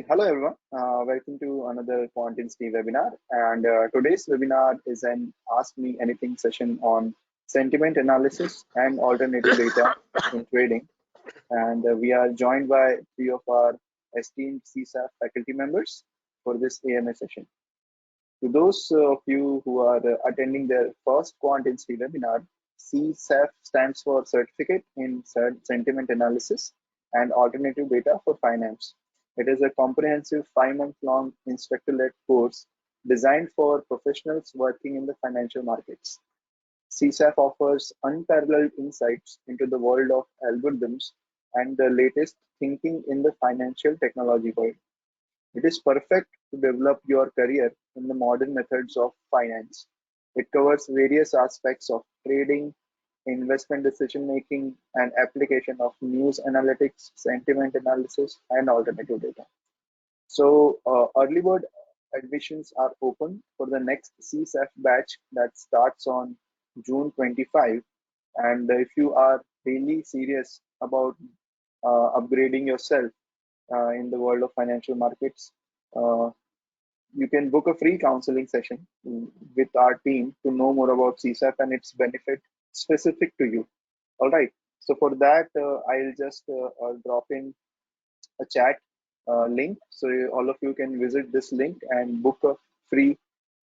Hello everyone, welcome to another Quantity webinar. And today's webinar is an Ask Me Anything session on sentiment analysis and alternative data in trading. And we are joined by three of our esteemed CSAF faculty members for this AMA session. To those of you who are attending their first Quantity webinar, CSAF stands for Certificate in Sentiment Analysis and Alternative Data for Finance. It is a comprehensive 5-month-long instructor-led course designed for professionals working in the financial markets. CSAF offers unparalleled insights into the world of algorithms and the latest thinking in the financial technology world. It is perfect to develop your career in the modern methods of finance. It covers various aspects of trading, investment decision making, and application of news analytics, sentiment analysis, and alternative data. So, early bird admissions are open for the next CSAF batch that starts on June 25. And if you are really serious about upgrading yourself in the world of financial markets, uh, you can book a free counseling session with our team to know more about CSAP and its benefit specific to you. All right. So for that, I'll just drop in a chat link. So all of you can visit this link and book a free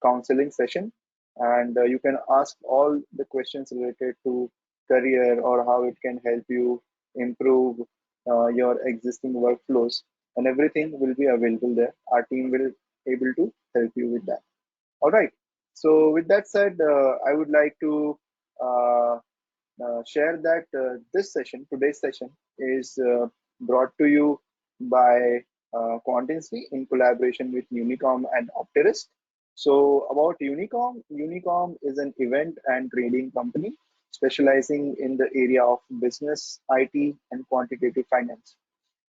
counseling session. And you can ask all the questions related to career or how it can help you improve your existing workflows, and everything will be available there. Our team will able to help you with that. All right. So with that said, I would like to uh, share that today's session, is brought to you by Quantinsy in collaboration with Unicom and Opterist. So about Unicom is an event and trading company specializing in the area of business, IT, and quantitative finance.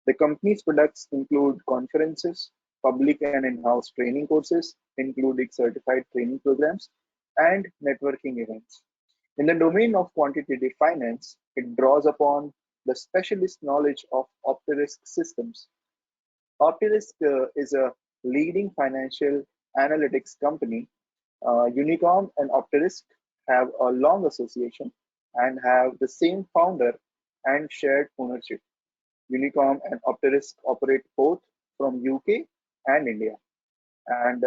The company's products include conferences, public and in-house training courses, including certified training programs, and networking events. In the domain of quantitative finance, it draws upon the specialist knowledge of Opterisk systems. Opterisk is a leading financial analytics company. Unicom and Opterisk have a long association and have the same founder and shared ownership. Unicom and Opterisk operate both from UK and India. And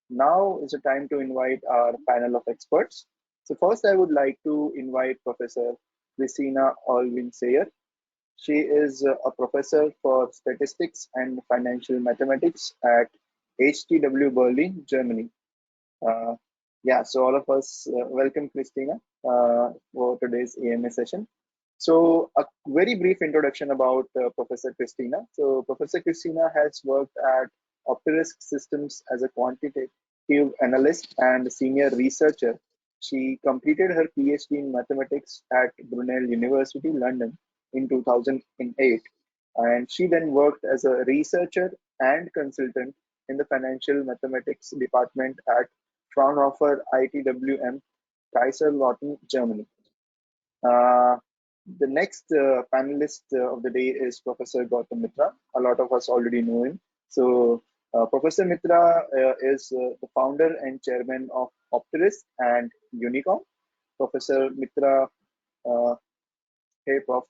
now is the time to invite our panel of experts. So first, I would like to invite Professor Christina Alvin Sayer. She is a professor for statistics and financial mathematics at HTW Berlin, Germany. Uh, yeah, so all of us welcome Christina for today's AMA session. So a very brief introduction about Professor Christina. So Professor Christina has worked at Opterisk Systems as a quantitative analyst and senior researcher. She completed her PhD in mathematics at Brunel University, London in 2008. And she then worked as a researcher and consultant in the financial mathematics department at Fraunhofer ITWM, Kaiserslautern, Germany. Uh, the next panelist of the day is Professor Gautam Mitra. A lot of us already know him. So, Professor Mitra is the founder and chairman of Opterisk and Unicom. Professor Mitra, uh, hey, Prof.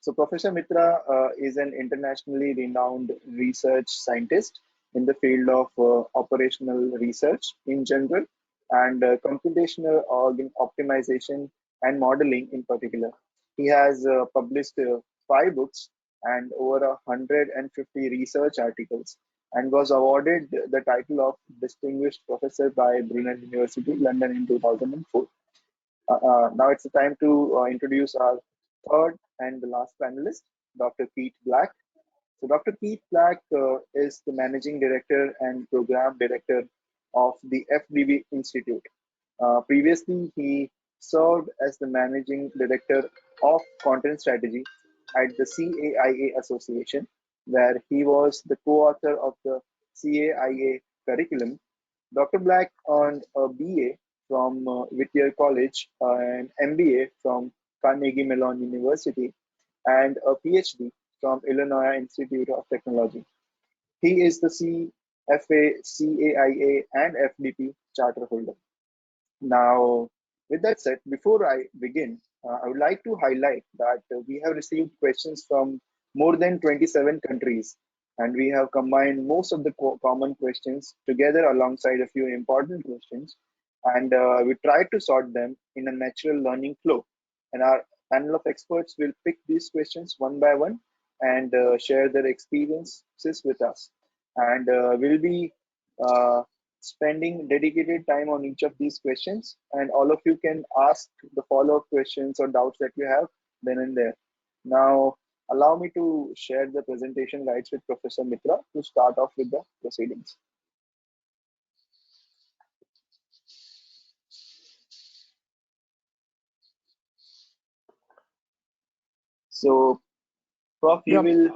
So, Professor Mitra is an internationally renowned research scientist in the field of operational research in general and computational organ optimization and modeling in particular. He has published 5 books and over 150 research articles, and was awarded the title of Distinguished Professor by Brunel University, London in 2004. Now it's the time to introduce our third and the last panelist, Dr. Pete Black. So Dr. Pete Black is the Managing Director and Program Director of the FDB Institute. Previously, he served as the Managing Director of Content Strategy at the CAIA Association, where he was the co-author of the CAIA curriculum. Dr. Black earned a BA from Whittier College, an MBA from Carnegie Mellon University, and a PhD from Illinois Institute of Technology. He is the CFA, CAIA, and FDP charter holder. Now, with that said, before I begin, I would like to highlight that we have received questions from more than 27 countries, and we have combined most of the common questions together alongside a few important questions, and we tried to sort them in a natural learning flow. And our panel of experts will pick these questions one by one and share their experiences with us. And we'll be uh, spending dedicated time on each of these questions, and all of you can ask the follow-up questions or doubts that you have then and there. Now, allow me to share the presentation rights with Professor Mitra to start off with the proceedings. So, Prof, you will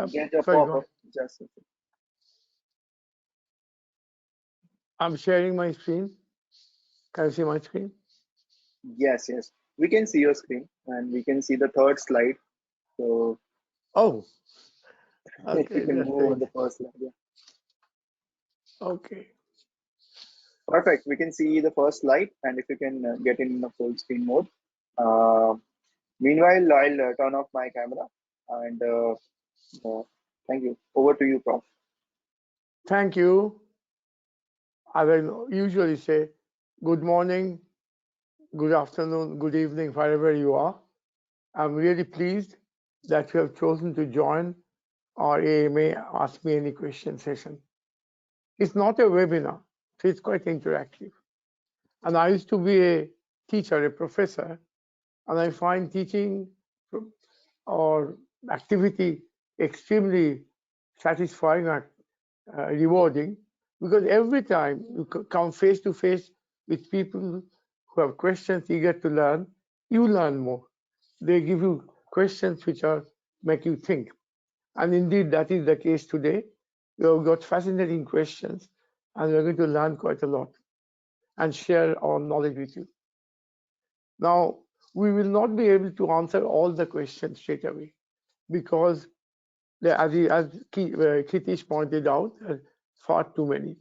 get a pop-up. Just I'm sharing my screen. Can you see my screen? yes, we can see your screen and we can see the third slide. So, okay, if you can move on the first slide. Yeah. Okay. Perfect. We can see the first slide, and if you can get in the full screen mode. Uh, Meanwhile, I'll turn off my camera, and thank you. Over to you, Prof. Thank you. I will usually say good morning, good afternoon, good evening, wherever you are. I'm really pleased that you have chosen to join our AMA Ask Me Any Question session. It's not a webinar, so it's quite interactive. And I used to be a teacher, a professor, and I find teaching or activity extremely satisfying and rewarding, because every time you come face to face with people who have questions, eager to learn, you learn more. They give you questions which make you think. And indeed, that is the case today. We have got fascinating questions, and we're going to learn quite a lot and share our knowledge with you. Now, we will not be able to answer all the questions straight away, because as Kitish pointed out, far too many.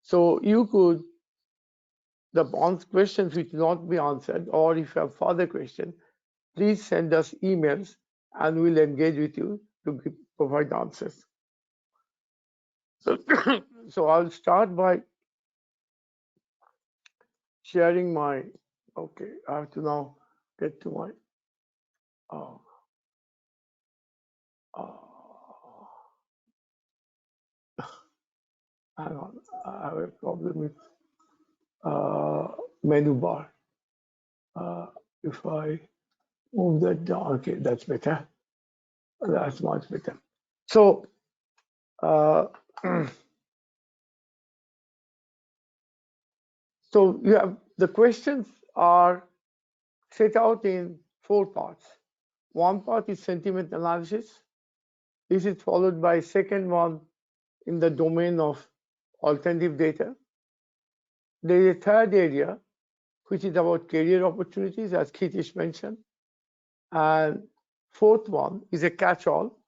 So you could, the questions which will not be answered, or if you have further questions, please send us emails and we'll engage with you to provide answers. So I'll start by sharing my, okay, I have to now get to my, hang on, I have a problem with menu bar. If I move that down, okay, that's better. That's much better. So, so you have the questions are set out in 4 parts. One part is sentiment analysis. This is followed by second one in the domain of alternative data. There is a third area which is about career opportunities, as Kitish mentioned. And fourth one is a catch-all.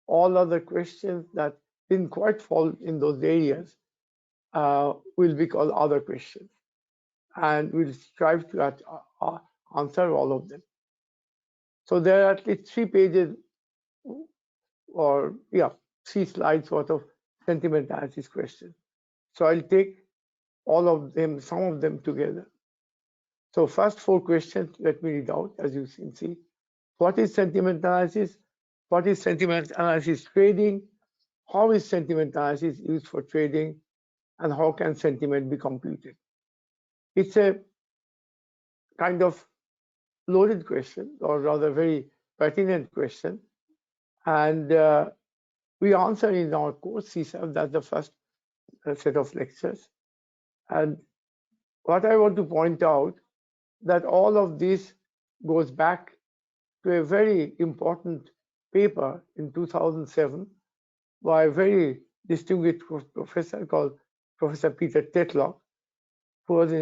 All other questions that didn't quite fall in those areas will be called other questions. And we'll strive to answer all of them. So there are at least 3 pages or 3 slides worth of sentiment analysis questions. So I'll take all of them, some of them together. So first 4 questions, let me read out, as you can see. What is sentiment analysis? What is sentiment analysis trading? How is sentiment analysis used for trading? And how can sentiment be computed? It's a kind of loaded question, or rather very pertinent question. And we answer in our course CSAP, that's the first set of lectures. And what I want to point out, that all of this goes back to a very important paper in 2007 by a very distinguished professor called Professor Peter Tetlock, who was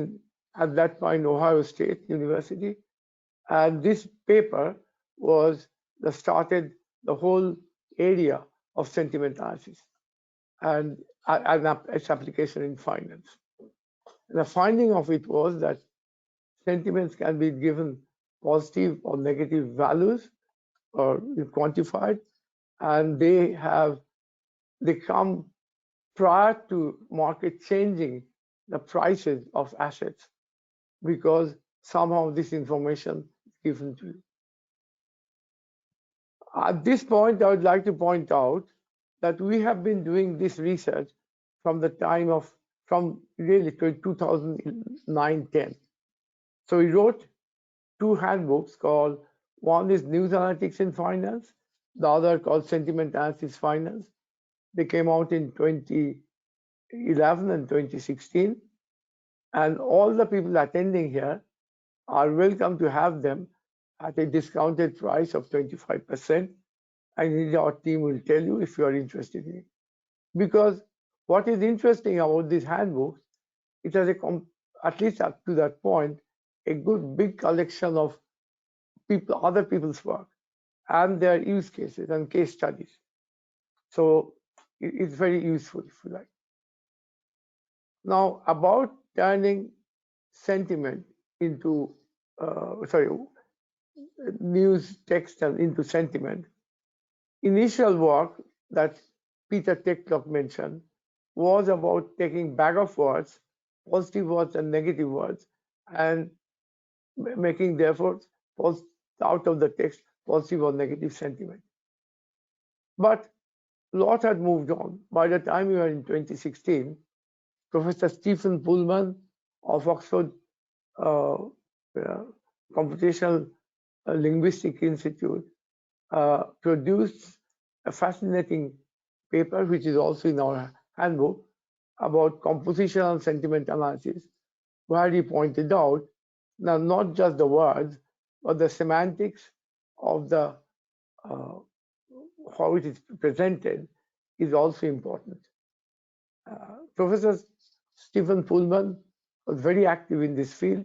at that point Ohio State University. And this paper was started the whole area of sentiment analysis. and its application in finance. The finding of it was that sentiments can be given positive or negative values or quantified, and they come prior to market changing the prices of assets, because somehow this information is given to you. At this point, I would like to point out that we have been doing this research from really 2009-10. So we wrote 2 handbooks called, one is News Analytics in Finance, the other called Sentiment Analysis Finance. They came out in 2011 and 2016. And all the people attending here are welcome to have them at a discounted price of 25%. And our team will tell you if you are interested in it. Because what is interesting about this handbook, it has at least up to that point, a good big collection of other people's work and their use cases and case studies. So it's very useful, if you like. Now, about turning sentiment into, news text and into sentiment, initial work that Peter Techlock mentioned was about taking bag of words, positive words and negative words, and making therefore out of the text positive or negative sentiment. But a lot had moved on. By the time we were in 2016, Professor Stephen Pullman of Oxford Computational Linguistic Institute produced a fascinating paper, which is also in our handbook, about compositional sentiment analysis, where he pointed out now not just the words, but the semantics of the how it is presented is also important. Professor Stephen Pullman was very active in this field.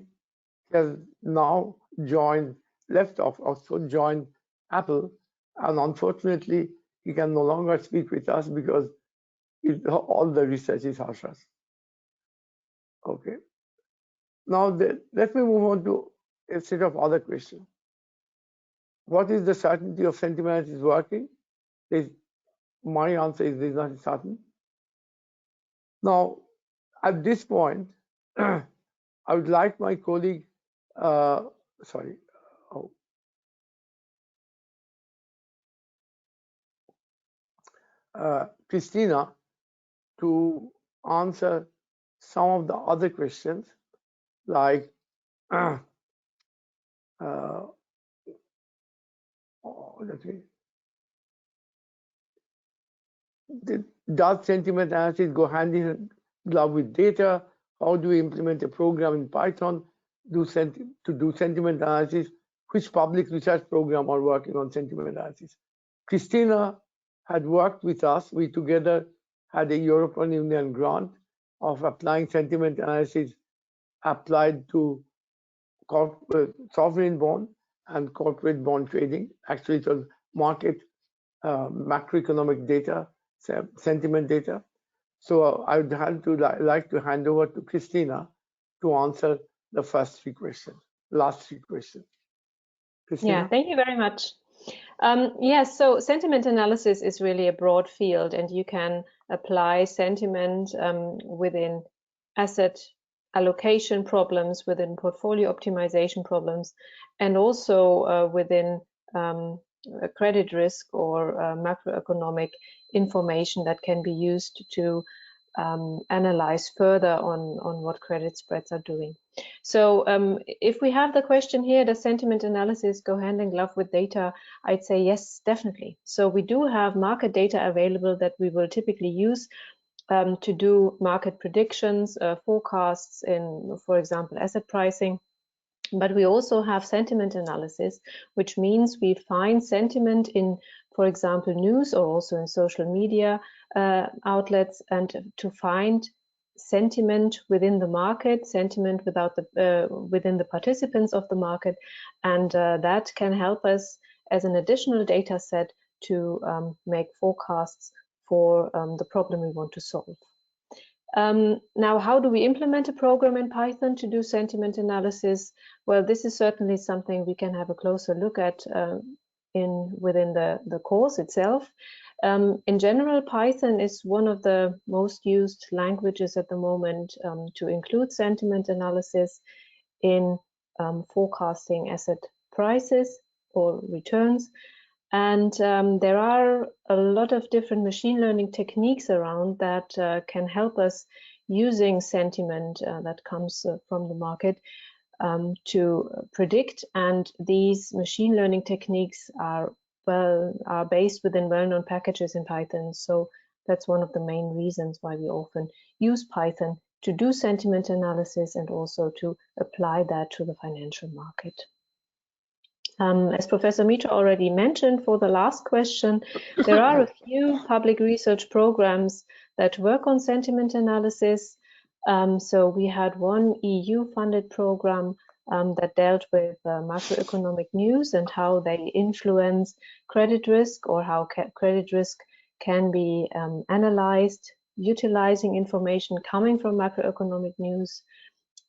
He has now left off Oxford, joined Apple, and unfortunately, he can no longer speak with us because all the research is hush. Okay. Now, let me move on to a set of other questions. What is the certainty of sentiment is working? My answer is this is not certain. Now, at this point, I would like my colleague, Christina, to answer some of the other questions, like does sentiment analysis go hand in glove with data? How do we implement a program in Python to do sentiment analysis? Which public research program are working on sentiment analysis? Christina had worked with us. We together had a European Union grant of applying sentiment analysis applied to sovereign bond and corporate bond trading. Actually, it was market macroeconomic data, sentiment data. So I would like to hand over to Christina to answer the last three questions. Christina? Yeah, thank you very much. Yes, so sentiment analysis is really a broad field, and you can apply sentiment within asset allocation problems, within portfolio optimization problems, and also within credit risk or macroeconomic information that can be used to analyze further on what credit spreads are doing. So if we have the question here, does sentiment analysis go hand in glove with data? I'd say yes, definitely. So we do have market data available that we will typically use to do market predictions, forecasts in, for example, asset pricing. But we also have sentiment analysis, which means we find sentiment in, for example, news or also in social media outlets, and to find sentiment within the market, sentiment within the participants of the market, and that can help us as an additional data set to make forecasts for the problem we want to solve. Now, how do we implement a program in Python to do sentiment analysis? Well, this is certainly something we can have a closer look at within the course itself. In general, Python is one of the most used languages at the moment to include sentiment analysis in forecasting asset prices or returns. And there are a lot of different machine learning techniques around that can help us using sentiment that comes from the market to predict. And these machine learning techniques are based within well-known packages in Python. So that's one of the main reasons why we often use Python to do sentiment analysis and also to apply that to the financial market. As Professor Mitra already mentioned for the last question, there are a few public research programs that work on sentiment analysis. So we had one EU-funded program that dealt with macroeconomic news and how they influence credit risk, or how credit risk can be analyzed utilizing information coming from macroeconomic news.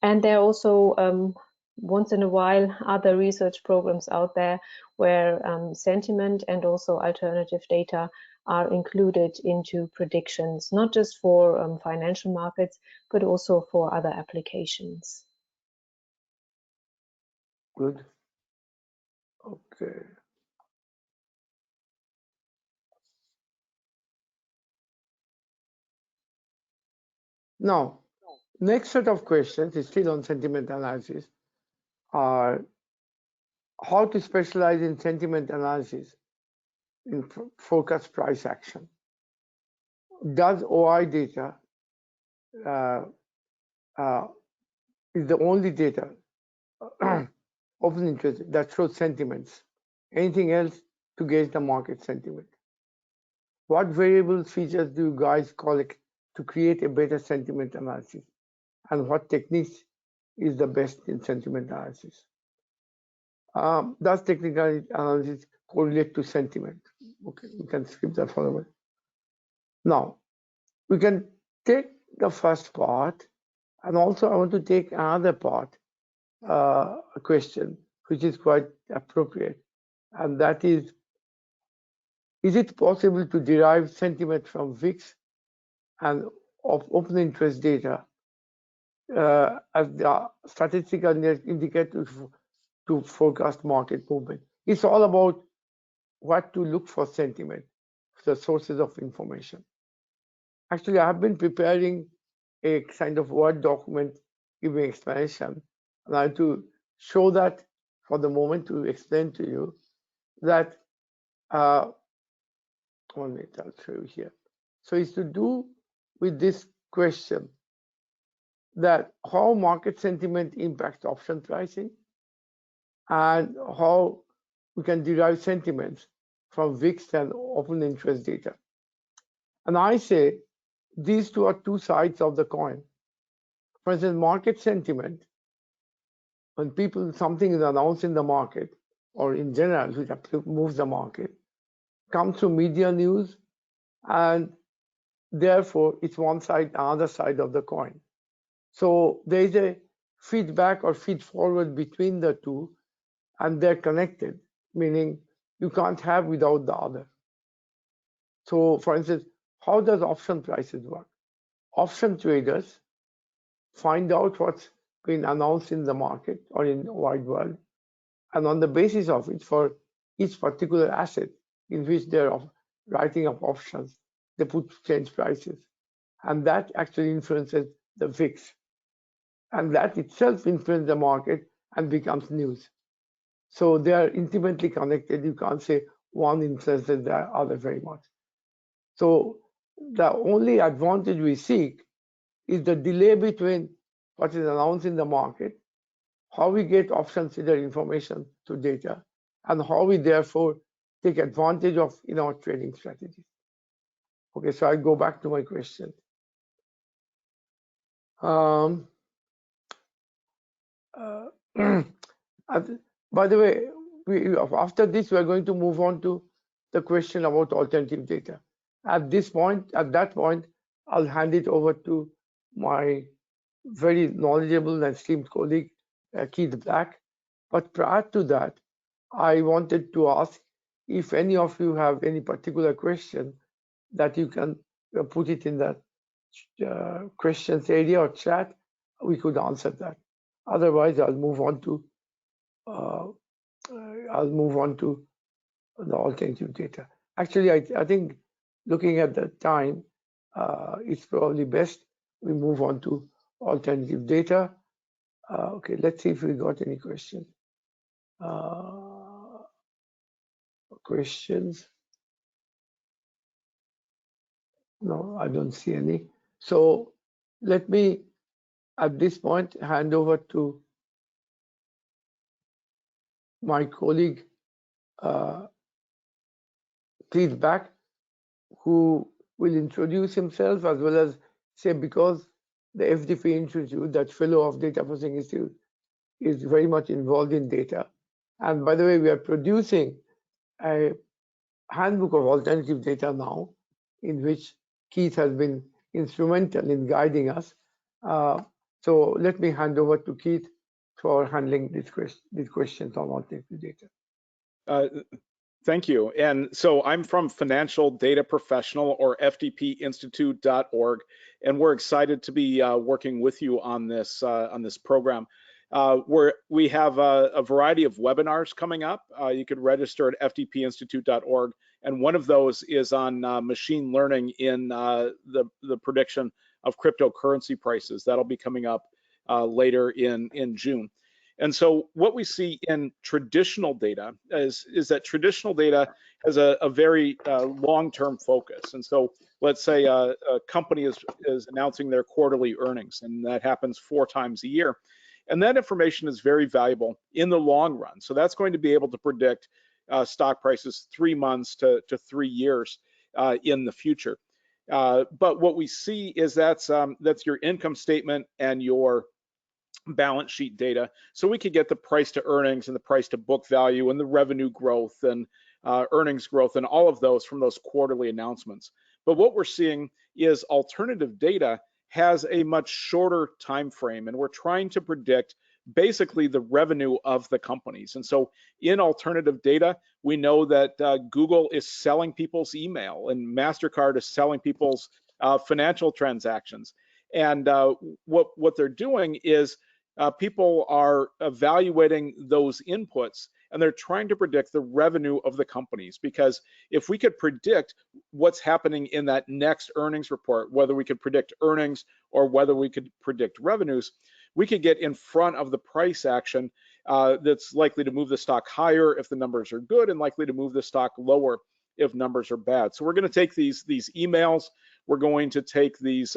And there are also once in a while other research programs out there where sentiment and also alternative data are included into predictions, not just for financial markets, but also for other applications. Good. Okay. Now, next set of questions is still on sentiment analysis. Are how to specialize in sentiment analysis in forecast price action. Does OI data is the only data open interest that shows sentiments? Anything else to gauge the market sentiment? What variables, features do you guys collect to create a better sentiment analysis? And what techniques is the best in sentiment analysis? Does technical analysis correlate to sentiment? Okay, we can skip that for a minute. Now, we can take the first part, and also I want to take another part, a question, which is quite appropriate, and that is it possible to derive sentiment from VIX and of open interest data as the statistical indicator to forecast market movement? It's all about what to look for sentiment, the sources of information. Actually, I have been preparing a kind of Word document giving explanation, and I have to show that for the moment to explain to you that 1 minute, I'll show you here. So it's to do with this question that how market sentiment impacts option pricing and how we can derive sentiments from VIX and open interest data. And I say these two are two sides of the coin. For instance, market sentiment, when something is announced in the market, or in general, which moves the market, comes through media news, and therefore it's one side, another side of the coin. So there is a feedback or feed forward between the two, and they're connected, meaning you can't have without the other. So for instance, how does option prices work? Option traders find out what's been announced in the market or in the wide world, and on the basis of it, for each particular asset in which they're writing up options, they change prices, and that actually influences the VIX, and that itself influences the market and becomes news. So they are intimately connected. You can't say one influences the other very much. So the only advantage we seek is the delay between what is announced in the market, how we get option trader information to data, and how we therefore take advantage of in our trading strategies. Okay, so I go back to my question. By the way, after this, we are going to move on to the question about alternative data. At that point, I'll hand it over to my very knowledgeable and esteemed colleague, Keith Black. But prior to that, I wanted to ask if any of you have any particular question that you can put it in the questions area or chat, we could answer that. Otherwise, I'll move on to the alternative data. Actually, I think looking at the time, it's probably best we move on to alternative data. Okay, let's see if we got any questions. Questions? No, I don't see any. So let me, at this point, hand over to my colleague, Keith Black, who will introduce himself as well as say, because the FDP Institute, that fellow of Data Processing Institute, is very much involved in data. And by the way, we are producing a handbook of alternative data now, in which Keith has been instrumental in guiding us. So let me hand over to Keith for handling these questions on alternative data. Thank you. And so I'm from Financial Data Professional, or FDPinstitute.org, and we're excited to be working with you on this program. We have a variety of webinars coming up. You could register at FDPinstitute.org, and one of those is on machine learning in the prediction of cryptocurrency prices. That'll be coming up later in June. And so what we see in traditional data is that traditional data has a very long-term focus. And so let's say a company is announcing their quarterly earnings, and that happens 4 times a year. And that information is very valuable in the long run. So that's going to be able to predict stock prices 3 months to 3 years in the future. But what we see is that's your income statement and your balance sheet data, so we could get the price to earnings and the price to book value and the revenue growth and earnings growth and all of those from those quarterly announcements. But what we're seeing is alternative data has a much shorter time frame, and we're trying to predict basically the revenue of the companies. And so in alternative data, we know that Google is selling people's email, and MasterCard is selling people's financial transactions. And what they're doing is people are evaluating those inputs, and they're trying to predict the revenue of the companies. Because if we could predict what's happening in that next earnings report, whether we could predict earnings or whether we could predict revenues, we could get in front of the price action that's likely to move the stock higher if the numbers are good, and likely to move the stock lower if numbers are bad. So we're going to take these emails, we're going to take these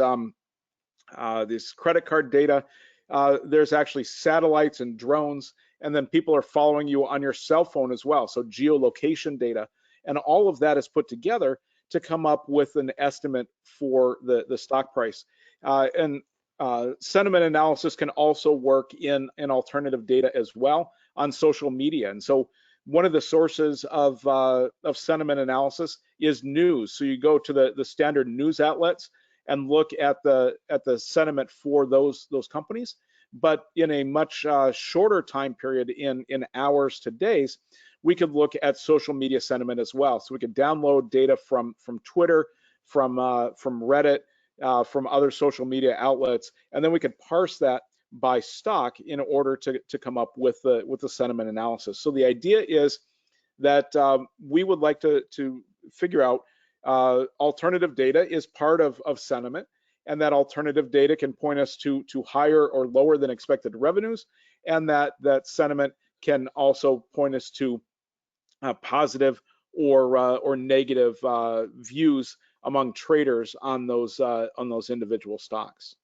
this credit card data. There's actually satellites and drones, and then people are following you on your cell phone as well. So geolocation data, and all of that is put together to come up with an estimate for the stock price. And sentiment analysis can also work in alternative data as well on social media. And so one of the sources of sentiment analysis is news. So you go to the standard news outlets and look at the sentiment for those companies, but in a much shorter time period, in hours to days, we could look at social media sentiment as well. So we could download data from Twitter, from Reddit, from other social media outlets, and then we could parse that by stock in order to come up with the sentiment analysis. So the idea is that we would like to figure out alternative data is part of sentiment, and that alternative data can point us to higher or lower than expected revenues, and that sentiment can also point us to positive or negative views among traders on those individual stocks.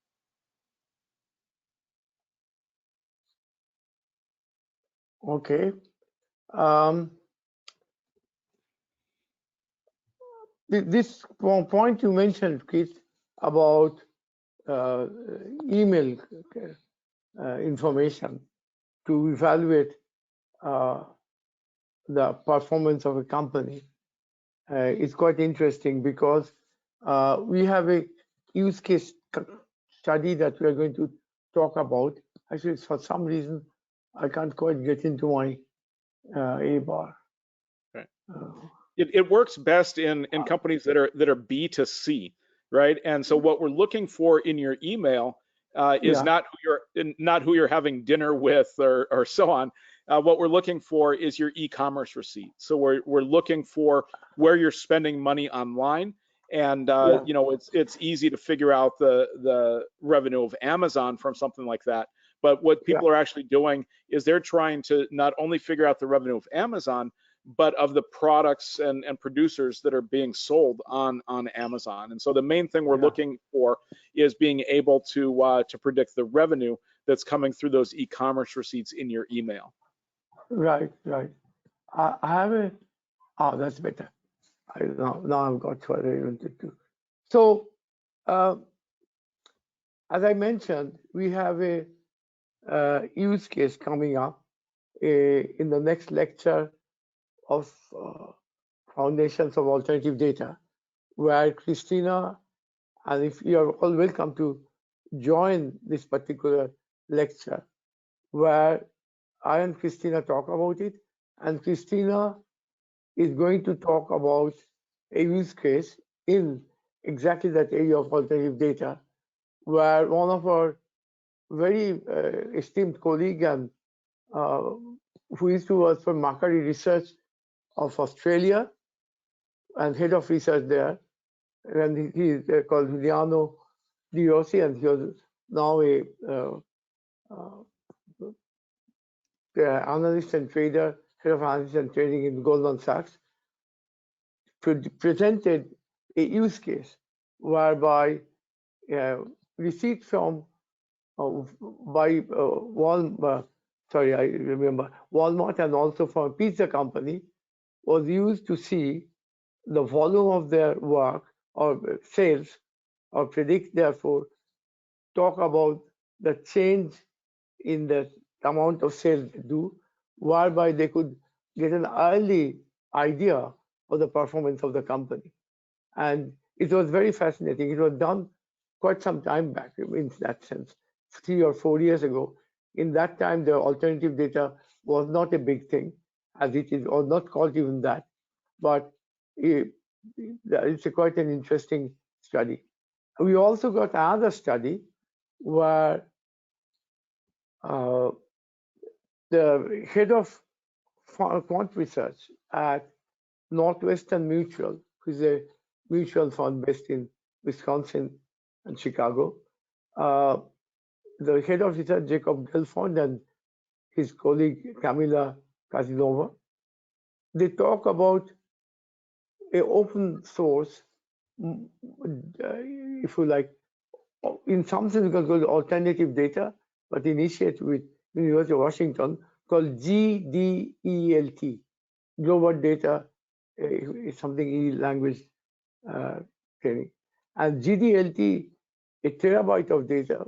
Okay. This point you mentioned, Keith, about email information to evaluate the performance of a company. is quite interesting because we have a use case study that we are going to talk about. Actually, for some reason, I can't quite get into my A bar. Right. It works best in companies that are B2C, right? And so what we're looking for in your email is not who you're having dinner with or so on. What we're looking for is your e-commerce receipt. So we're looking for where you're spending money online, and you know, it's easy to figure out the revenue of Amazon from something like that. But what people are actually doing is they're trying to not only figure out the revenue of Amazon, but of the products and producers that are being sold on Amazon. And so the main thing we're looking for is being able to predict the revenue that's coming through those e-commerce receipts in your email. Right. I have a, that's better. Now I've got what I wanted to. So, as I mentioned, we have a use case coming up in the next lecture of Foundations of Alternative Data, where Christina, and if you are all welcome to join this particular lecture, where I and Christina talk about it, and Christina is going to talk about a use case in exactly that area of alternative data, where one of our very esteemed colleague and who used to work for Macquarie Research of Australia and head of research there, and he is called Giuliano Di Rossi, and he was now a analyst and trader, head of analysis and trading in Goldman Sachs, presented a use case whereby receipts from Walmart and also from a pizza company was used to see the volume of their work or sales, or predict, therefore, talk about the change in the amount of sales they do, whereby they could get an early idea of the performance of the company. And it was very fascinating. It was done quite some time back in that sense, 3 or 4 years ago. In that time, the alternative data was not a big thing, as it is, or not called even that. But it's quite an interesting study. We also got another study where the head of quant research at Northwestern Mutual, who is a mutual fund based in Wisconsin and Chicago, the head of research, Jacob Gelfond, and his colleague, Camila Kazinova, they talk about an open source, if you like, in some sense, we can call it alternative data, but initiated with University of Washington, called GDELT, Global Data, something e-language training. And GDLT, a terabyte of data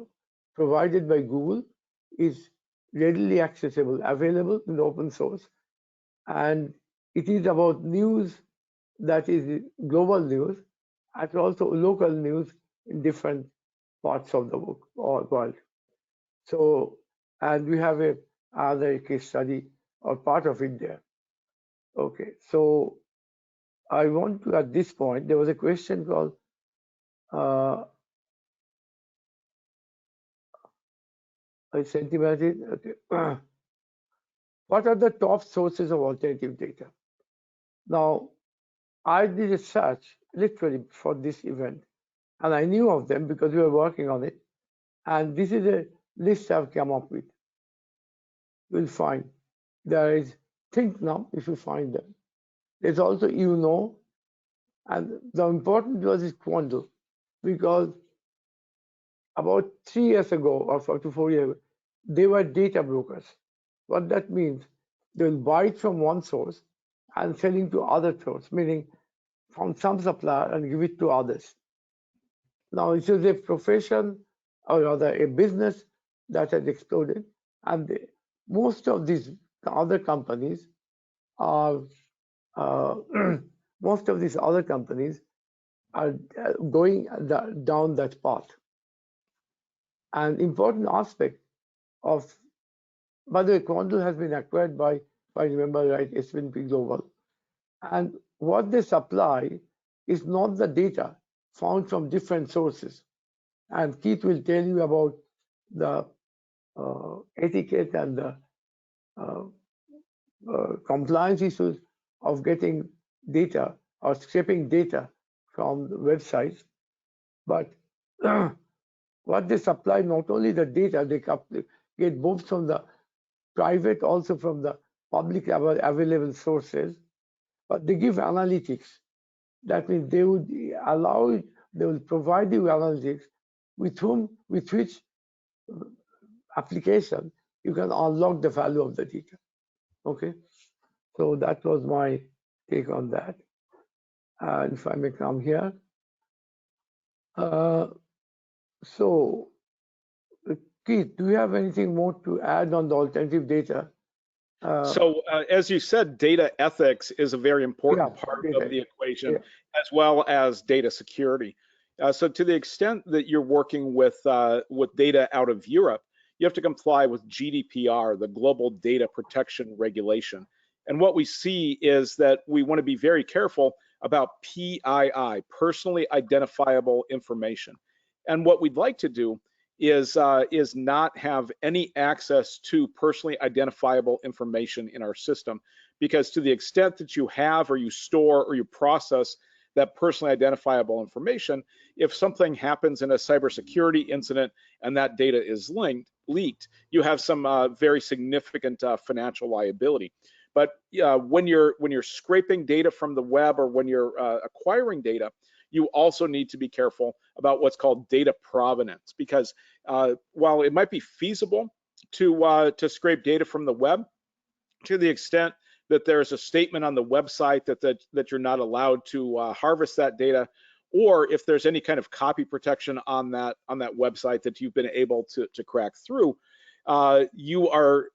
provided by Google, is readily accessible, available in the open source. And it is about news that is global news, and also local news in different parts of the world. So, and we have another case study or part of it there. Okay, so I want to, at this point, there was a question called, I sent him it. Okay. What are the top sources of alternative data? Now, I did a search literally for this event, and I knew of them because we were working on it. And this is a list I've come up with. You'll find there is ThinkNum, if you find them. There's also UNO, and the important was is Quandl, because about 3 years ago or 4 to 4 years ago, they were data brokers. What that means, they will buy it from one source and selling to other source, meaning from some supplier and give it to others. Now, it is a profession, or rather a business, that has exploded, and most of these other companies are most of these other companies are going down that path. An important aspect of, by the way, Quandl has been acquired by, if I remember right, S&P Global. And what they supply is not the data found from different sources. And Keith will tell you about the etiquette and the compliance issues of getting data or scraping data from the websites. But what they supply, not only the data, they get both from the private, also from the public available sources, but they give analytics. That means they would allow, they will provide you analytics with which application you can unlock the value of the data. Okay, so that was my take on that. And if I may come here. So, Keith, do you have anything more to add on the alternative data? So as you said, data ethics is a very important part of the equation, as well as data security. So to the extent that you're working with data out of Europe, you have to comply with GDPR, the Global Data Protection Regulation. And what we see is that we want to be very careful about PII, personally identifiable information. And what we'd like to do is not have any access to personally identifiable information in our system, because to the extent that you have or you store or you process that personally identifiable information, if something happens in a cybersecurity incident and that data is leaked, you have some very significant financial liability. But when you're scraping data from the web, or when you're acquiring data, you also need to be careful about what's called data provenance, because while it might be feasible to scrape data from the web, to the extent that there's a statement on the website that you're not allowed to harvest that data, or if there's any kind of copy protection on that website that you've been able to crack through, you are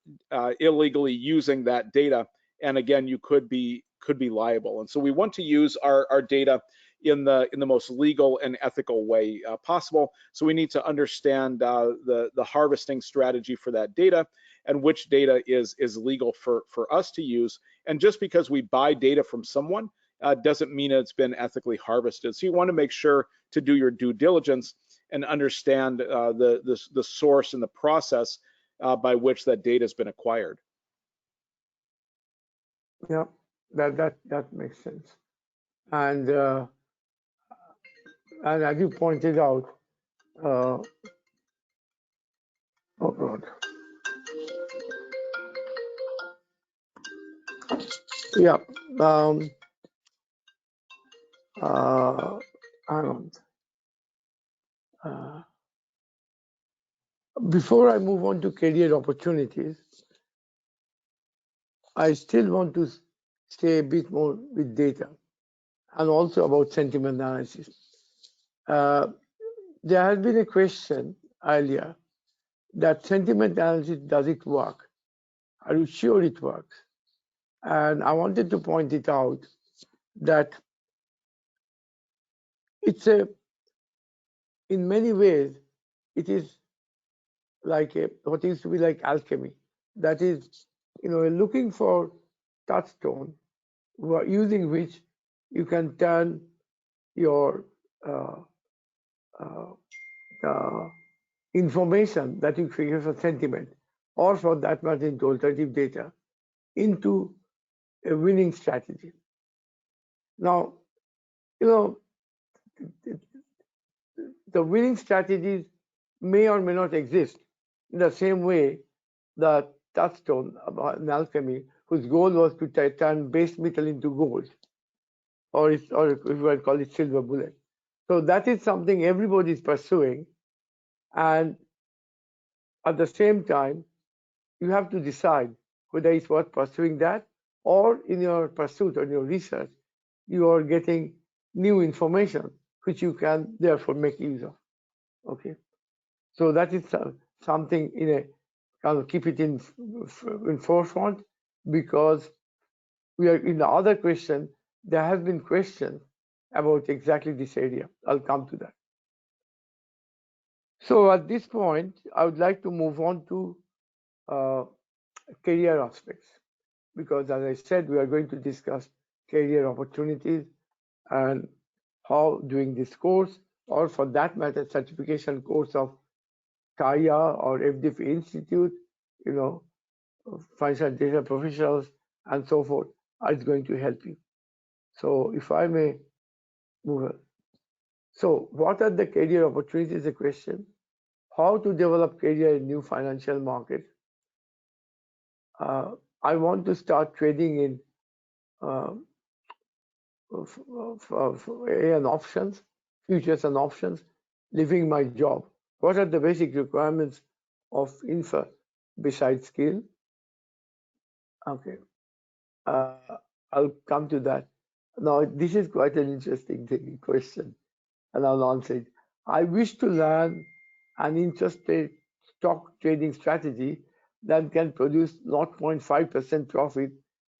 illegally using that data, and again, you could be liable. And so we want to use our data in the most legal and ethical way possible. So we need to understand the harvesting strategy for that data, and which data is legal for us to use. And just because we buy data from someone doesn't mean it's been ethically harvested. So you want to make sure to do your due diligence and understand the source and the process by which that data has been acquired. Yeah, that makes sense. And as you pointed out, oh God. Yeah. Hang on. Before I move on to career opportunities, I still want to stay a bit more with data and also about sentiment analysis. There has been a question earlier that sentiment analysis, does it work? Are you sure it works? And I wanted to point it out that in many ways, it is like what used to be like alchemy. That is, we're looking for touchstone, using which you can turn your information that you create for sentiment, or for that matter into alternative data, into a winning strategy. Now, the winning strategies may or may not exist in the same way the touchstone in alchemy, whose goal was to turn base metal into gold, or if you might call it silver bullet. So that is something everybody is pursuing, and at the same time, you have to decide whether it's worth pursuing that, or in your pursuit or your research, you are getting new information which you can therefore make use of. Okay, so that is something kind of keep it in forefront, because we are in the other question there has been questions about exactly this area. I'll come to that. So at this point, I would like to move on to career aspects, because as I said, we are going to discuss career opportunities and how doing this course, or for that matter, certification course of KAIA or FDP Institute, you know, financial data professionals and so forth, is going to help you. So if I may move on. So what are the career opportunities is a question. How to develop career in new financial market. I want to start trading in and options, futures and options, leaving my job. What are the basic requirements of infra besides skill? Okay, I'll come to that. Now, this is quite an interesting question, and I'll answer it. I wish to learn an interesting stock trading strategy that can produce 0.5% profit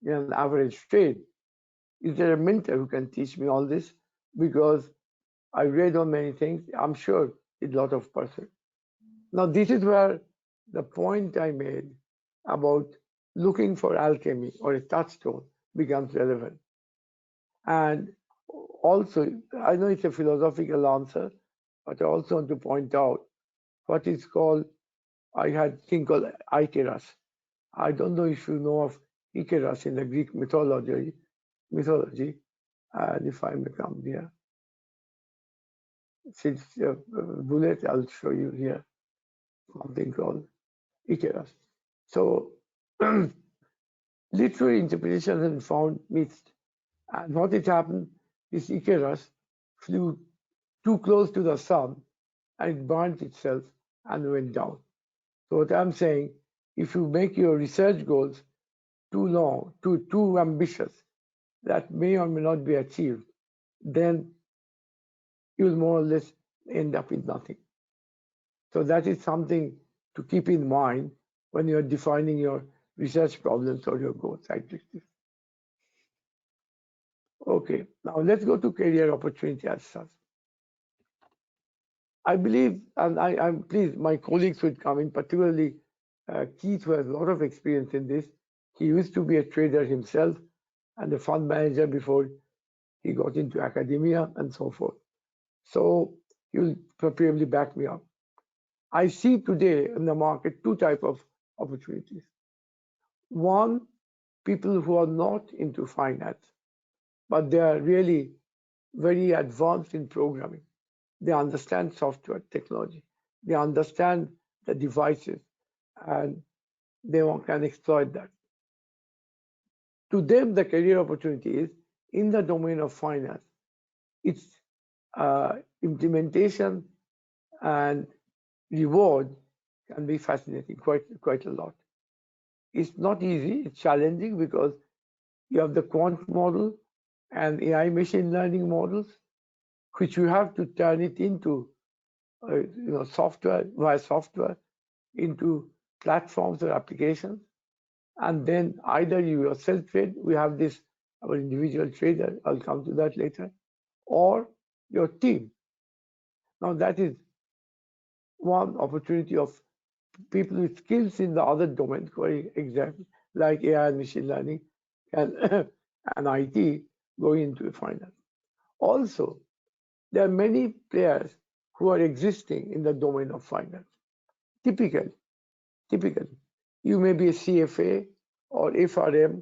in an average trade. Is there a mentor who can teach me all this? Because I read on many things. I'm sure it's a lot of person. Now, this is where the point I made about looking for alchemy or a touchstone becomes relevant. And also, I know it's a philosophical answer, but I also want to point out what is called, I had a thing called Icarus. I don't know if you know of Icarus in the Greek mythology, and if I may come here. Since bullet, I'll show you here something called Icarus. So literary interpretations have been found mixed. And what had happened is Icarus flew too close to the sun and it burnt itself and went down. So what I'm saying, if you make your research goals too long, too ambitious, that may or may not be achieved, then you'll more or less end up with nothing. So that is something to keep in mind when you're defining your research problems or your goals. Okay, now let's go to career opportunity as such. I believe, and I'm pleased my colleagues would come in, particularly Keith, who has a lot of experience in this. He used to be a trader himself and a fund manager before he got into academia and so forth. So he'll probably back me up. I see today in the market two types of opportunities. One, people who are not into finance, but they are really very advanced in programming. They understand software technology. They understand the devices, and they can exploit that. To them, the career opportunity is in the domain of finance. Its implementation and reward can be fascinating, quite a lot. It's not easy, it's challenging because you have the quant model and AI machine learning models, which you have to turn it into software, via software, into platforms or applications. And then either you yourself trade, we have this, our individual trader, I'll come to that later, or your team. Now that is one opportunity of people with skills in the other domains, for example, like AI and machine learning and, and IT going into finance. Also, there are many players who are existing in the domain of finance. Typically, you may be a CFA or FRM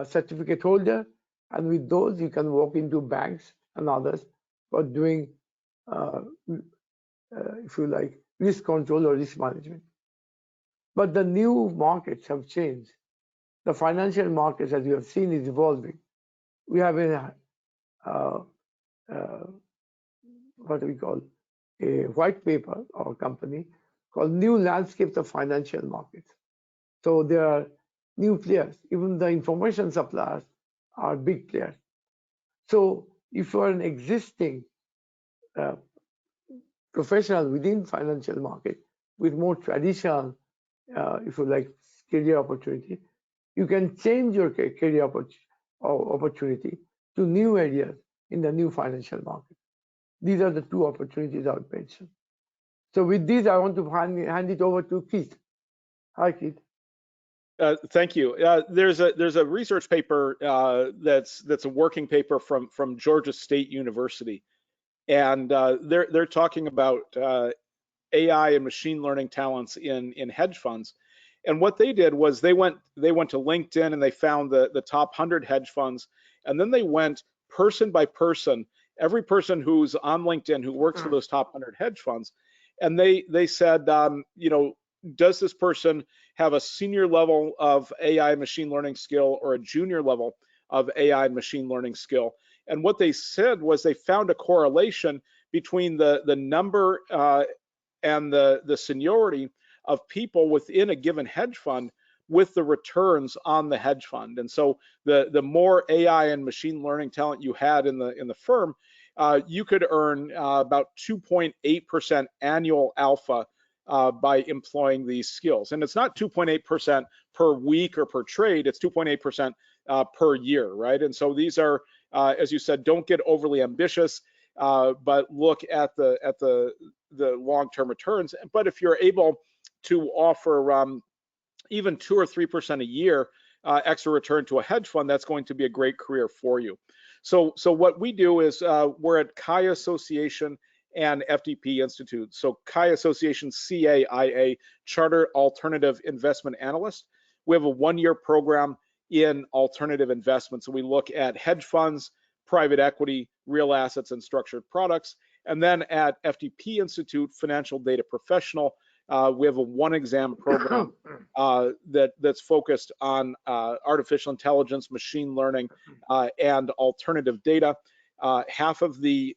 certificate holder, and with those you can walk into banks and others for doing, if you like, risk control or risk management. But the new markets have changed. The financial markets, as you have seen, is evolving. We have a what we call a white paper or company called New Landscapes of Financial Markets. So there are new players. Even the information suppliers are big players. So if you are an existing professional within financial market with more traditional, if you like, career opportunity, you can change your career opportunity to new areas in the new financial market. These are the two opportunities I would mention. So with this, I want to hand it over to Keith. Hi, Keith. Thank you. There's a research paper that's a working paper from Georgia State University, and they're talking about AI and machine learning talents in hedge funds. And what they did was they went to LinkedIn and they found the top 100 hedge funds, and then they went person by person, every person who's on LinkedIn who works for those top 100 hedge funds, and they said, you know, does this person have a senior level of AI machine learning skill or a junior level of AI machine learning skill? And what they said was they found a correlation between the number and the seniority of people within a given hedge fund with the returns on the hedge fund. And so the more AI and machine learning talent you had in the firm, you could earn about 2.8% annual alpha by employing these skills. And it's not 2.8% per week or per trade, it's 2.8% per year, right? And so these are, as you said, don't get overly ambitious, but look at the long-term returns. But if you're able to offer even 2 or 3% a year extra return to a hedge fund, that's going to be a great career for you. So what we do is we're at Chi Association and FDP Institute. So Chi Association, CAIA, Chartered Alternative Investment Analyst. We have a 1-year program in alternative investments. So we look at hedge funds, private equity, real assets, and structured products. And then at FDP Institute, Financial Data Professional, we have a 1-exam program that's focused on artificial intelligence, machine learning, and alternative data. Half of the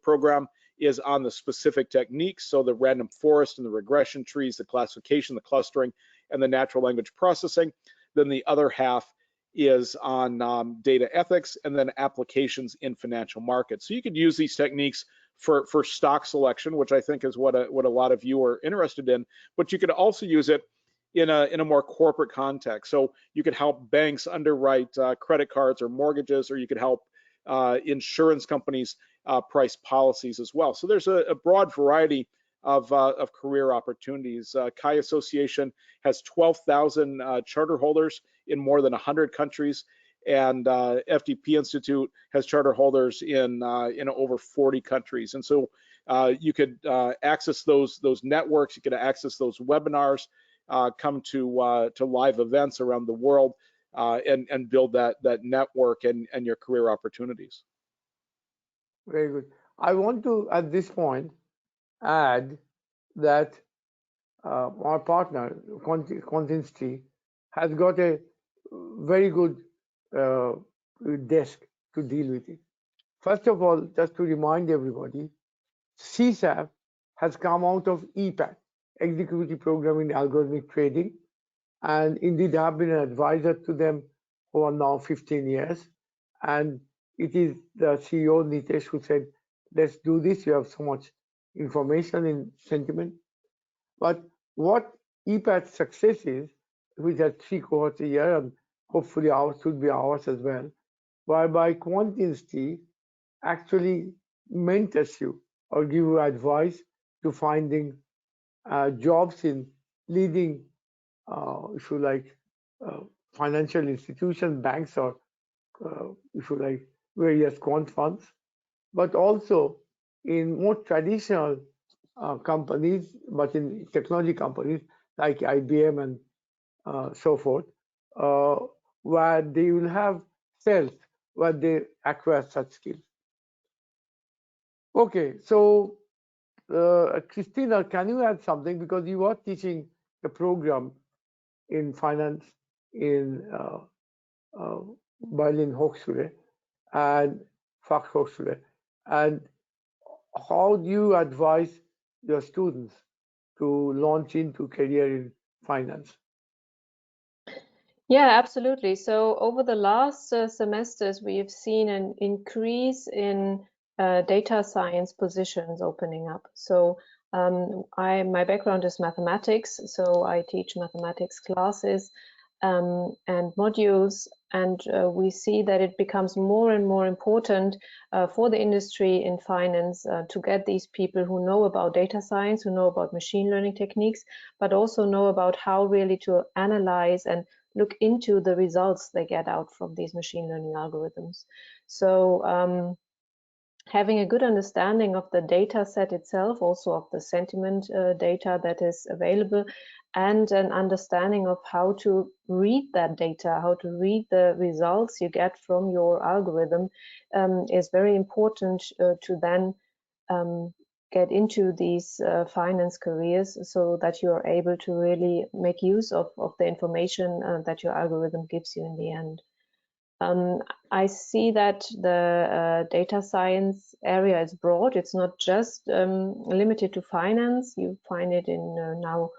program is on the specific techniques, so the random forest and the regression trees, the classification, the clustering, and the natural language processing. Then the other half is on data ethics and then applications in financial markets. So you could use these techniques for stock selection, which I think is what a lot of you are interested in, but you could also use it in a more corporate context. So you could help banks underwrite credit cards or mortgages, or you could help insurance companies price policies as well. So there's a broad variety of career opportunities. Chi Association has 12,000 charter holders in more than 100 countries, and FDP Institute has charter holders in over 40 countries. And so you could access those networks, you could access those webinars, come to live events around the world, and build that network and your career opportunities. Very good. I want to, at this point, add that our partner, Contingency, has got a very good desk to deal with it. First of all, just to remind everybody, CSAP has come out of EPAT, Executive Program in Algorithmic Trading, and indeed I have been an advisor to them for now 15 years. And it is the CEO, Nitesh, who said, let's do this. You have so much information in sentiment. But what EPAT's success is, which has 3 cohorts a year, and hopefully ours should be ours as well, whereby Contingency actually mentors you or give you advice to finding jobs in leading, if you like, financial institutions, banks, or if you like, various quant funds, but also in more traditional companies, but in technology companies like IBM and so forth, where they will have cells where they acquire such skills. Okay, so Christina, can you add something, because you are teaching the program in finance in Berlin Hochschule and Fachhochschule, and how do you advise your students to launch into career in finance? Yeah, absolutely. So over the last semesters, we have seen an increase in data science positions opening up. So my background is mathematics, so I teach mathematics classes and modules And we see that it becomes more and more important for the industry in finance to get these people who know about data science, who know about machine learning techniques, but also know about how really to analyze and look into the results they get out from these machine learning algorithms. So having a good understanding of the data set itself, also of the sentiment data that is available, and an understanding of how to read that data, how to read the results you get from your algorithm is very important to then get into these finance careers, so that you are able to really make use of the information that your algorithm gives you in the end. I see that the data science area is broad. It's not just limited to finance. You find it in now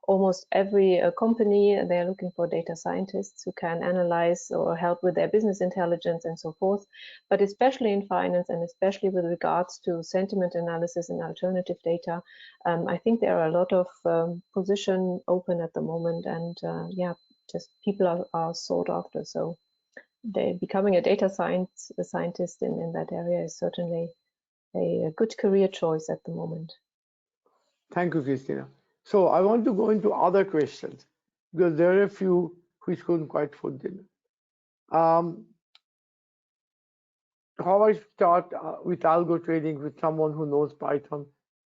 almost every company. They're looking for data scientists who can analyze or help with their business intelligence and so forth. But especially in finance, and especially with regards to sentiment analysis and alternative data, I think there are a lot of positions open at the moment, and yeah, just people are sought after. So becoming a data scientist in that area is certainly a good career choice at the moment. Thank you, Christina. So I want to go into other questions, because there are a few which couldn't quite fit in. How I start with algo trading with someone who knows Python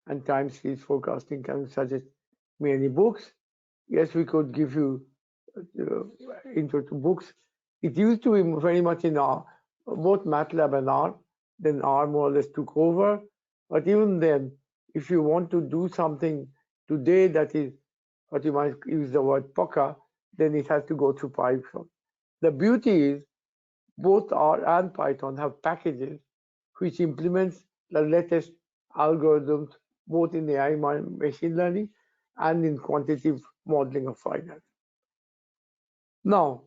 and time series forecasting? Can you suggest me any books? Yes, we could give you intro to books. It used to be very much in R, both MATLAB and R. Then R more or less took over. But even then, if you want to do something today that is what you might use the word POCA, then it has to go through Python. The beauty is both R and Python have packages which implements the latest algorithms both in AI machine learning and in quantitative modeling of finance. Now,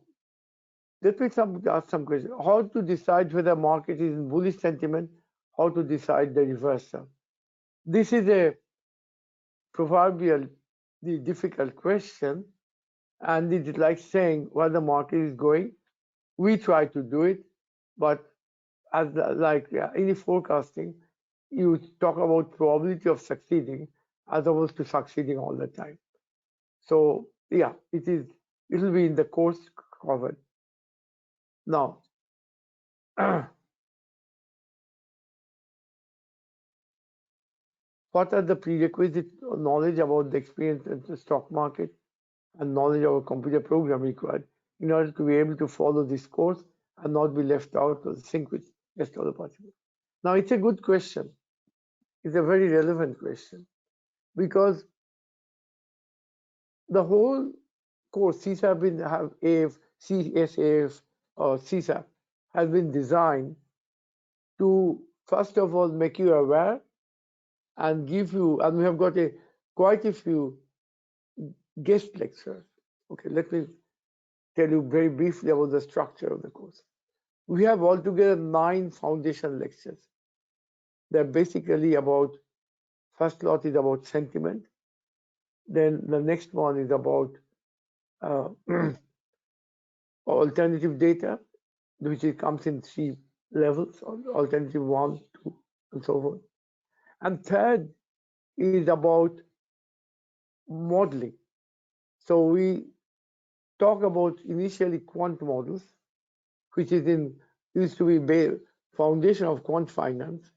let me ask some questions. How to decide whether market is in bullish sentiment? How to decide the reversal? This is a proverbially difficult question, and it is like saying where the market is going. We try to do it, but as any forecasting, you talk about probability of succeeding as opposed to succeeding all the time. So yeah, it will be in the course covered. Now, what are the prerequisite knowledge about the experience in the stock market and knowledge of a computer program required in order to be able to follow this course and not be left out or sync with rest of the participants? Now, it's a good question. It's a very relevant question, because the whole course, CSAF or CSAP, has been designed to, first of all, make you aware and give you, and we have got quite a few guest lectures. Okay, let me tell you very briefly about the structure of the course. We have altogether 9 foundation lectures. They're basically about, first lot is about sentiment. Then the next one is about alternative data, which comes in 3 levels, alternative 1, 2, and so forth. And third is about modeling. So we talk about initially quant models, which used to be foundation of quant finance.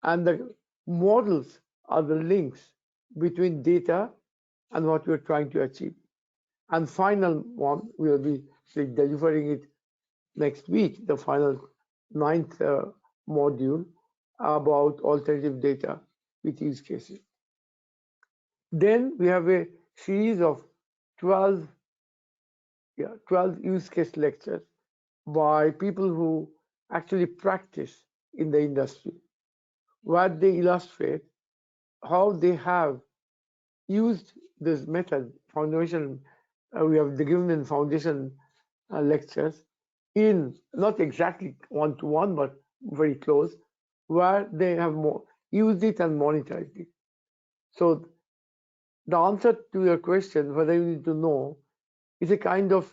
And the models are the links between data and what we're trying to achieve. And final one, we'll be delivering it next week, the final 9th module about alternative data with use cases. Then we have a series of 12 use case lectures by people who actually practice in the industry, where they illustrate how they have used this method, foundation. We have given in foundation lectures in not exactly one-to-one, but very close, where they have used it and monetized it. So the answer to your question, whether you need to know, is a kind of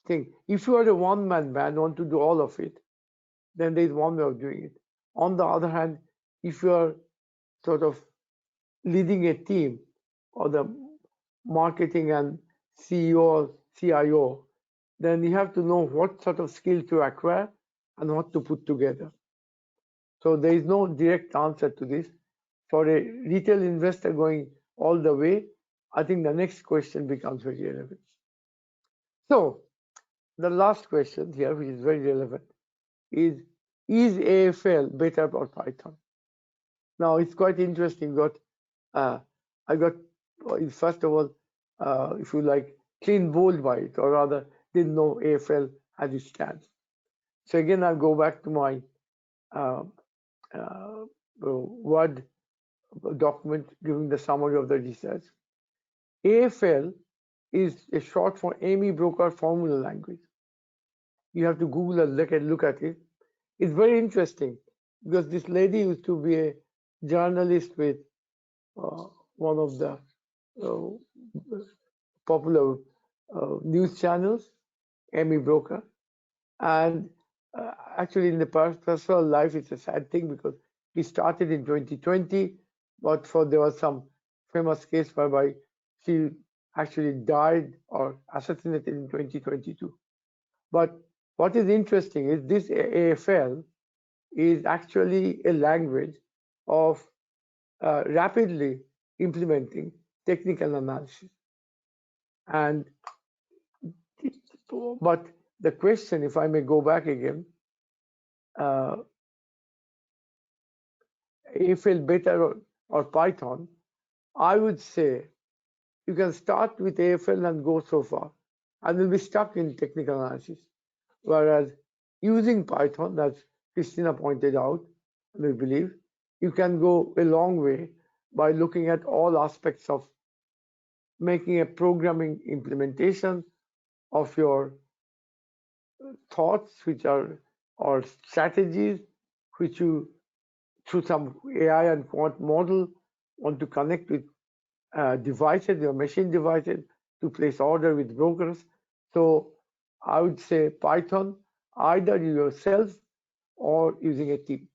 thing. If you are a one-man band, want to do all of it, then there is one way of doing it. On the other hand, if you are sort of leading a team, or the marketing and CEO or CIO, then you have to know what sort of skill to acquire and what to put together. So there is no direct answer to this. For a retail investor going all the way, I think the next question becomes very relevant. So the last question here, which is very relevant, is AFL better or Python? Now it's quite interesting. I got, first of all, if you like, clean bowled by it, or rather didn't know AFL had its stance. So again, I'll go back to my Word document giving the summary of the research. AFL is a short for Amy Broker Formula Language. You have to Google and look at it. It's very interesting because this lady used to be a journalist with one of the popular news channels, Amy Broker. And actually in the personal life, it's a sad thing because he started in 2020, but there was some famous case whereby she actually died or assassinated in 2022. But what is interesting is this AFL is actually a language of rapidly implementing technical analysis. And but the question, if I may go back again, AFL better or Python, I would say you can start with AFL and go so far, and will be stuck in technical analysis. Whereas using Python, as Christina pointed out, we believe, you can go a long way by looking at all aspects of making a programming implementation of your thoughts, which are, or strategies, which you, through some AI and quant model, want to connect with devices, your machine devices, to place order with brokers. So I would say Python, either yourself or using a team.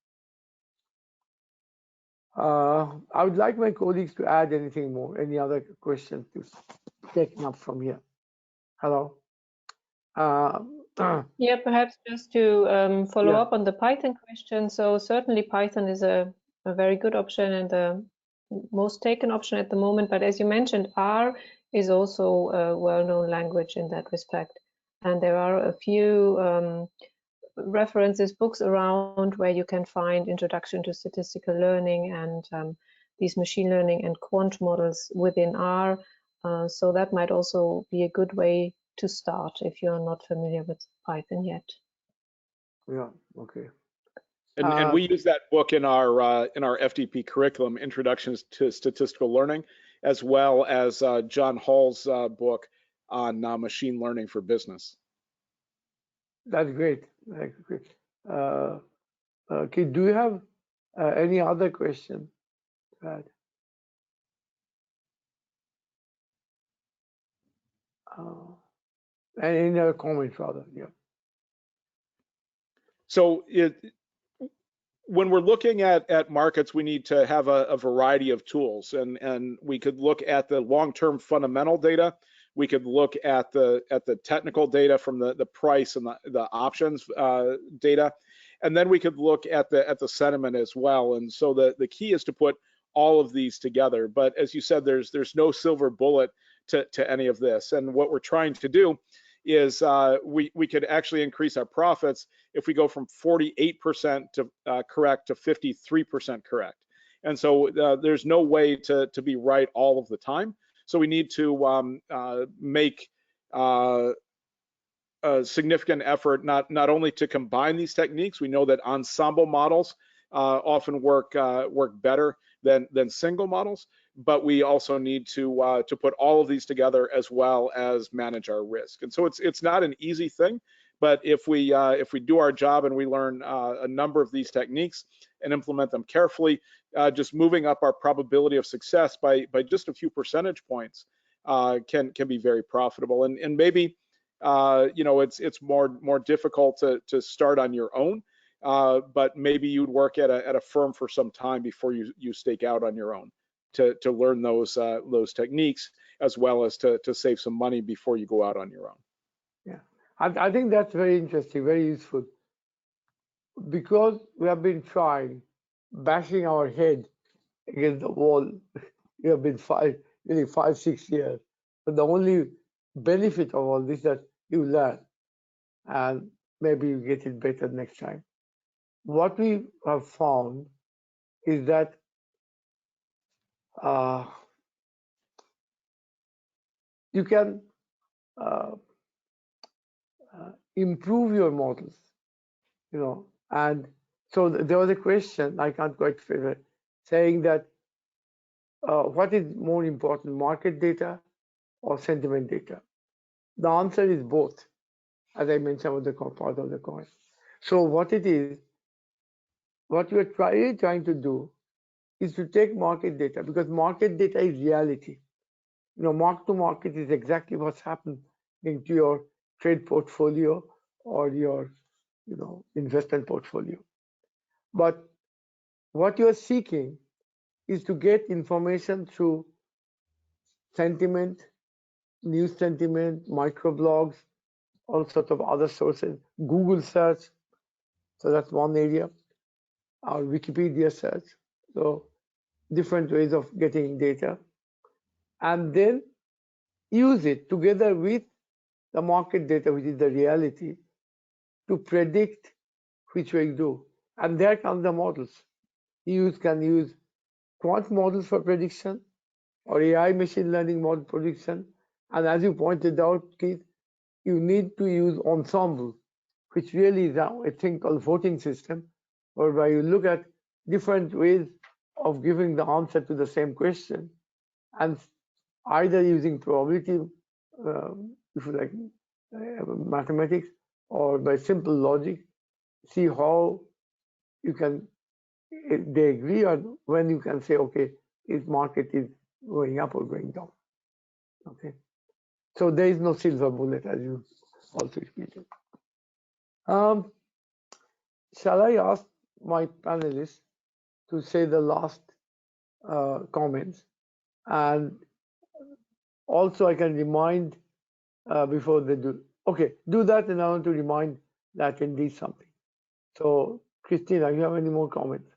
I would like my colleagues to add anything more, any other questions to take up from here. Hello. Yeah, perhaps just to follow up on the Python question. So certainly Python is a very good option and the most taken option at the moment. But as you mentioned, R is also a well-known language in that respect. And there are a few references, books around where you can find introduction to statistical learning and these machine learning and quant models within R. So that might also be a good way to start if you're not familiar with Python yet. Yeah, okay. And we use that book in our FDP curriculum, Introductions to Statistical Learning, as well as John Hall's book on machine learning for business. That's great. That's great. Okay, do you have any other question? And any other comments, rather? Yeah. So when we're looking at markets, we need to have a variety of tools, and we could look at the long-term fundamental data. We could look at the technical data from the price and the options data, and then we could look at the sentiment as well. And so the key is to put all of these together. But as you said, there's no silver bullet to any of this. And what we're trying to do is we could actually increase our profits if we go from 48% to correct to 53% correct. And so there's no way to be right all of the time. So we need to make a significant effort not only to combine these techniques. We know that ensemble models often work better than single models, but we also need to put all of these together as well as manage our risk. And so it's not an easy thing, but if we do our job and we learn a number of these techniques and implement them carefully, just moving up our probability of success by just a few percentage points can be very profitable. And maybe it's more difficult to start on your own. But maybe you'd work at a firm for some time before you stake out on your own to learn those techniques, as well as to save some money before you go out on your own. Yeah, I think that's very interesting, very useful, because we have been trying, bashing our head against the wall. We have been nearly 5-6 years, but the only benefit of all this is that you learn, and maybe you get it better next time. What we have found is that you can improve your models, and so there was a question, I can't quite figure it, saying that what is more important, market data or sentiment data? The answer is both, as I mentioned with the part of the coin. So what it is, what you are trying to do is to take market data, because market data is reality. Mark to market is exactly what's happened into your trade portfolio or your investment portfolio. But what you are seeking is to get information through sentiment, news sentiment, microblogs, all sorts of other sources, Google search. So that's one area, or Wikipedia search. So different ways of getting data, and then use it together with the market data, which is the reality, to predict which way you do. And there comes the models. You can use quant models for prediction, or AI machine learning model prediction. And as you pointed out, Keith, you need to use ensemble, which really is a thing called voting system, whereby you look at different ways of giving the answer to the same question, and either using probability, if you like, mathematics, or by simple logic, see how you can, they agree, or when you can say, okay, this market is going up or going down. Okay, so there is no silver bullet, as you also repeated. Shall I ask my panelists to say the last comments, and also I can remind before they do. Okay, do that, and I want to remind the attendees something. So, Christina, you have any more comments?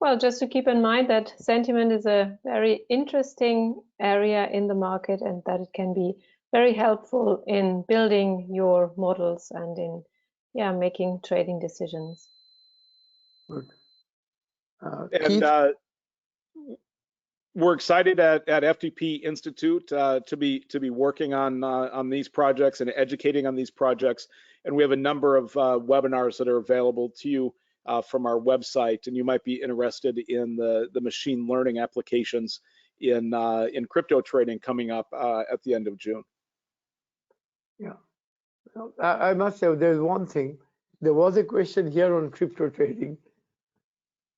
Well, just to keep in mind that sentiment is a very interesting area in the market, and that it can be very helpful in building your models and in making trading decisions. Good. And we're excited at FTP Institute to be working on these projects and educating on these projects. And we have a number of webinars that are available to you from our website, and you might be interested in the machine learning applications in crypto trading coming up at the end of June. Yeah, I must say there's one thing. There was a question here on crypto trading,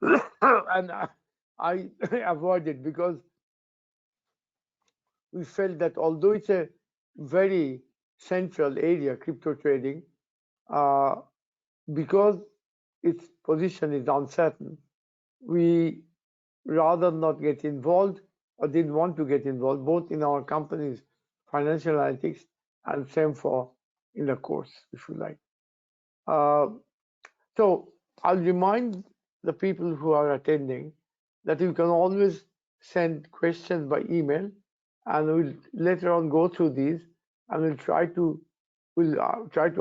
and I avoided, because we felt that although it's a very central area, crypto trading, because its position is uncertain, we rather not get involved, or didn't want to get involved, both in our company's financial analytics and same for in the course, if you like. So I'll remind the people who are attending that you can always send questions by email, and we'll later on go through these, and we'll try to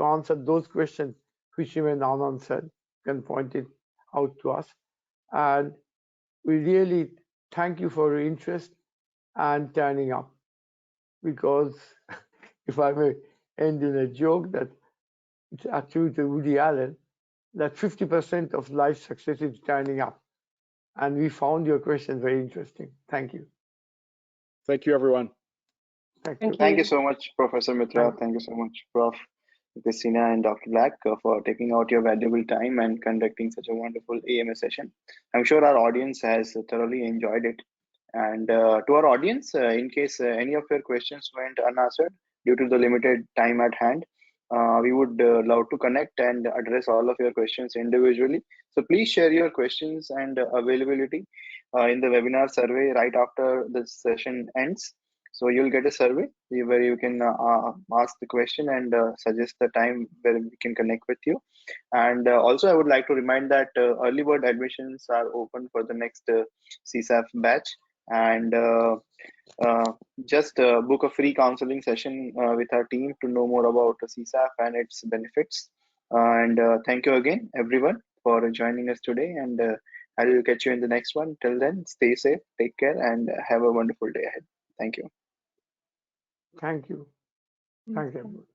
answer those questions which remain unanswered. You can point it out to us, and we really thank you for your interest and turning up, because if I may end in a joke, that it's attributed to Woody Allen, that 50% of life success is turning up. And we found your question very interesting. Thank you. Thank you, everyone. Thank you so much, Professor Mitra. Thank you so much, Prof. Christina and Dr. Black, for taking out your valuable time and conducting such a wonderful AMA session. I'm sure our audience has thoroughly enjoyed it. And to our audience, in case any of your questions went unanswered, due to the limited time at hand, we would love to connect and address all of your questions individually. So please share your questions and availability in the webinar survey right after the session ends. So you'll get a survey where you can ask the question and suggest the time where we can connect with you. And also, I would like to remind that early bird admissions are open for the next CSAF batch. And just book a free counseling session with our team to know more about the CSAF and its benefits. And thank you again, everyone, for joining us today. And I will catch you in the next one. Till then, stay safe, take care, and have a wonderful day ahead. Thank you. Thank you. Thank you.